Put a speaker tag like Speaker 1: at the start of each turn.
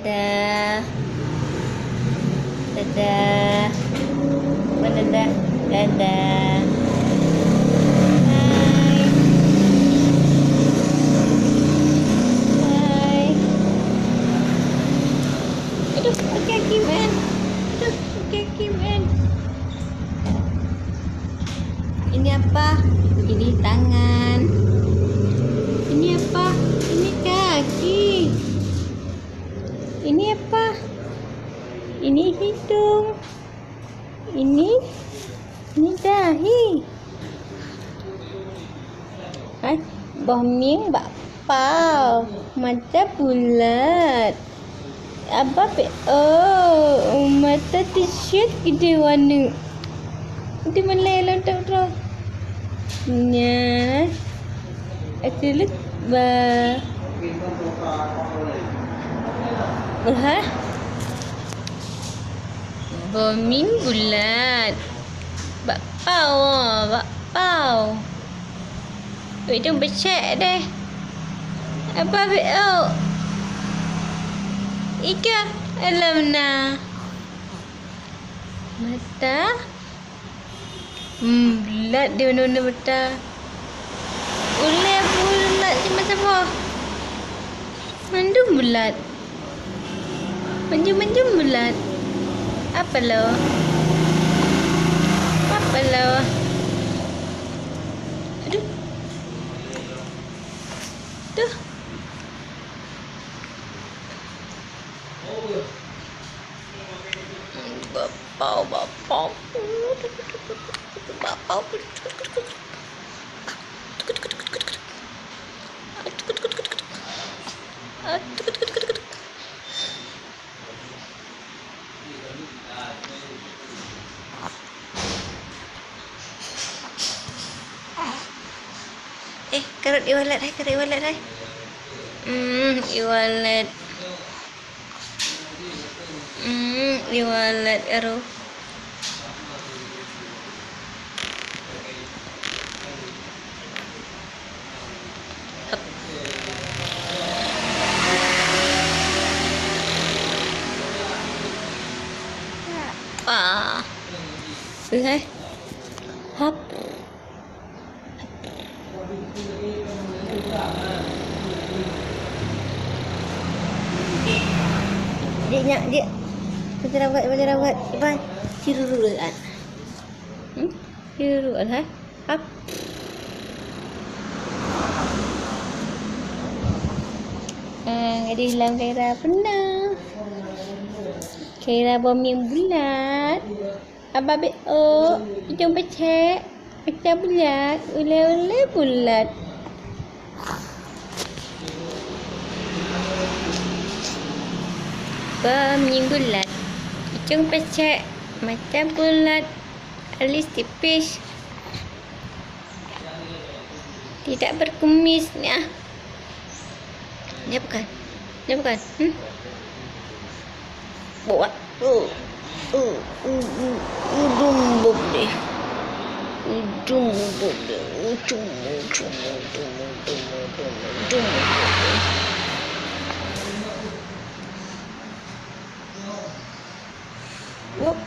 Speaker 1: Dadah. Dadah. Mana dah? Dadah. Hai. Hai. Aduh, pakai kaki man. Aduh, pakai kaki man. Ini apa? Ini tangan. Ini apa? Ini kaki. Ini apa? Ini hidung. Ini dahi. Bombing bakpao. Mata bulat. Apa pe? Oh, mata t-shirt gede warna. Itu Malay lah tak. Nya. Actually ba. Hah? Bombing bulat. Bakpao. Hidung becek deh. Apa oh? Ika alamna. Mata. Bulat dia warna mata. Bulat macam apa? Mandum bulat. Manjum bulat. Apa lo? Aduh. Tuh. Bapau. Karut e-wallet hai. E-wallet. E-wallet ero. Hai. Hap. Dia. Baca rawat. Iban. Ciruruan. Ciruruan hai. Hap. Ada dalam kaira pernah. Kaira bombing bulat. Apa be oh, hidung becek. Macam bulat. Ule bulat. Bombing bulat. Hidung becek. Macam bulat. Alis tipis. Tidak berkumis ni ah. Ni bukan. Buat. Dumbuk deh. Whoop.